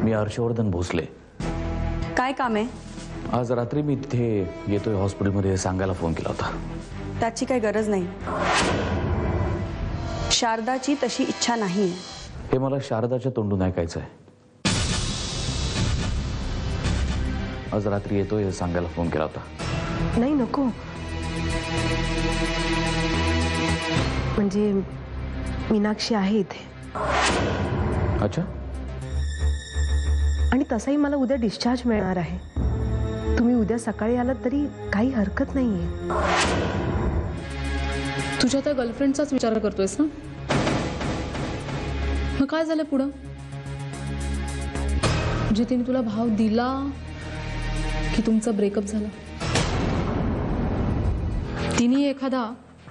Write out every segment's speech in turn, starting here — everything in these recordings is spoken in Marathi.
मी हर्षवर्धन भोसले. काय काम आहे? आज रात्री मी इथे येतोय हॉस्पिटलमध्ये सांगायला फोन केला होता. त्याची काही गरज नाही. शारदाची तशी इच्छा नाही. हे मला शारदाच्या तोंडून ऐकायचं आहे. आज रात्री येतोय सांगायला फोन केला होता. नाही नको. म्हणजे मीनाक्षी आहे इथे. अच्छा. आणि तसंही मला उद्या डिस्चार्ज मिळणार आहे. तुम्ही उद्या सकाळी आलात तरी काही हरकत नाहीये. तुझ्या त्या गर्लफ्रेंडचाच विचार करतोयस ना? मग काय झालं पुढं? म्हणजे तिने तुला भाव दिला की तुमचा ब्रेकअप झाला? तिने एखादा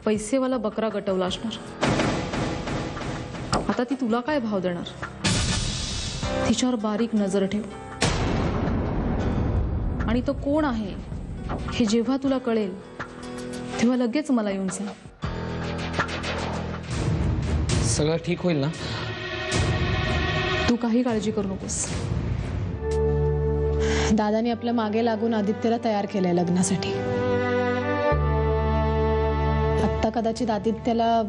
पैसेवाला बकरा गटवला असणार. आता ती तुला काय भाव देणार? तिच्यावर बारीक नजर ठेव. आणि तो कोण आहे हे जेव्हा तुला कळेल तेव्हा लगेच मला येऊन सांग. सगळं ठीक होईल ना? तू काही काळजी करू नकोस. दादाने आपल्या मागे लागून आदित्यला तयार केलंय लग्नासाठी. आत्ता कदाचित आदित्यला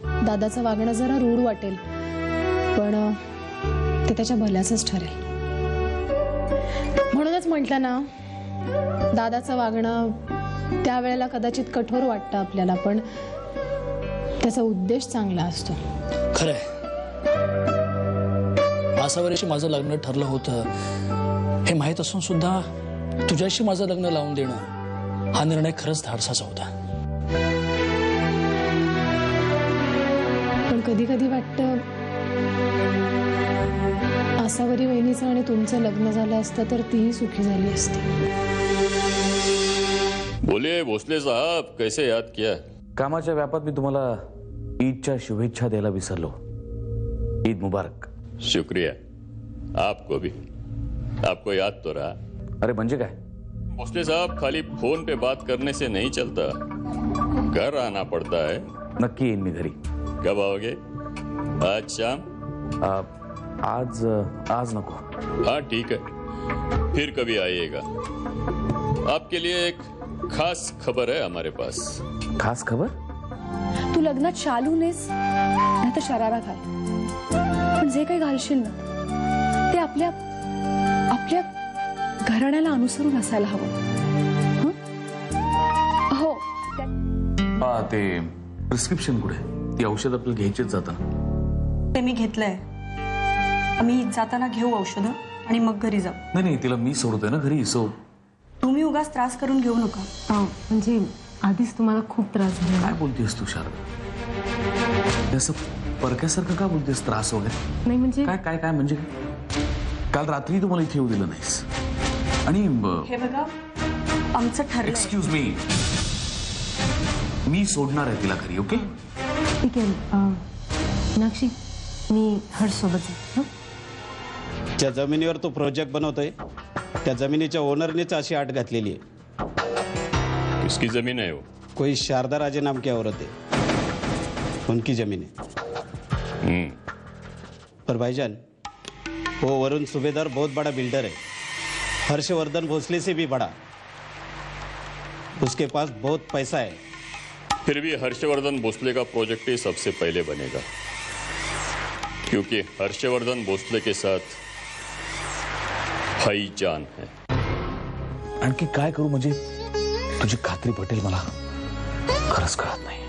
दादाचं वागणं जरा रूढ वाटेल, पण ते त्याच्या भल्याचंच ठरेल. म्हणूनच म्हटलं ना, दादाचं वागणं त्यावेळेला कदाचित कठोर वाटतं आपल्याला, पण त्याचा उद्देश चांगला असतो. खरंय. मासावरीशी माझं लग्न ठरलं होतं हे माहीत असून सुद्धा तुझ्याशी माझं लग्न लावून देणं हा निर्णय खरंच धाडसाचा होता. पण कधी कधी वाटतं आसावरी वहिनीचं आणि तुमचं लग्न झालं असतं तर तीही सुखी झाली असती. बोलिए भोसले साहब, कैसे याद किया? कामाच्या व्यापात मी तुम्हाला ईदच्या शुभेच्छा द्यायला विसरलो. ईद मुबारक. शुक्रिया. आपको भी. आपको याद तो रहा. अरे म्हणजे काय? भोसले साहब, खाली फोन पे बात करने से नहीं चलता, घर आना पड़ता है. नक्की येईन मी घरी. कब आओगे? आज शाम? आज नको. हाँ ठीक है, फिर कभी आइएगा. आपके लिए एक खास खबर है हमारे पास. खास खबर? तू लग्नात शालू नेस नाही तर शरारा घाल, पण जे काही घालशील ना ते आपल्या आपल्या घराण्याला अनुसरून असायला हवं. हो. ते प्रिस्क्रिप्शन कुठे? ती औषध आपल्याला घ्यायचीच जाताना. ते मी घेतलंय. आम्ही जाताना घेऊ औषधं आणि मग घरी जाऊ. नाही, तिला मी सोडतोय ना घरी. सो तुम्ही उगाच त्रास करून घेऊ नका. म्हणजे आधीच तुम्हाला खूप त्रास झाला. काय बोलतेस तू शारदा? असं परक्यासारखं का बोलतेस? त्रास वगैरे नाही म्हणजे काय काय काय म्हणजे? काल रात्री तुम्हाला इथे येऊ दिलं नाहीस. आणि हे बघा, आमचं ठरलं. एक्सक्यूज मी सोडणार आहे तिला घरी. ओके ठीक आहे. मीनाक्षी, मी हर्ष सोबत आहे. ज्या जमिनीवर तो प्रोजेक्ट बनवतोय त्या जमिनीच्या ओनरनेच अशी आट घातलेली आहे. किसकी जमीन है वो? कोई शारदा राजे नाम की औरत है, उनकी जमीन है. पर भाईजान, वो वरुण सूबेदार बहुत बड़ा बिल्डर है, हर्षवर्धन भोसले से भी बड़ा. उसके पास बहुत पैसा है. फिर भी हर्षवर्धन भोसले का प्रोजेक्ट ही सबसे पहले बनेगा, क्योंकि हर्षवर्धन भोसले के साथ भाईजान है. आणखी काय करू म्हणजे तुझी खात्री पटेल मला खरंच कळत नाही.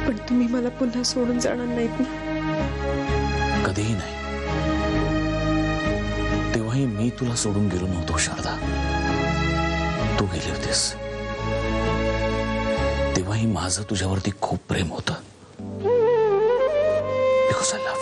पण तुम्ही मला पुन्हा सोडून जाणार नाहीत ना? कधीही नाही. तेव्हाही मी तुला सोडून गेलो नव्हतो शारदा. तू गेली होतीस तेव्हाही माझं तुझ्यावरती खूप प्रेम होतं. Because I love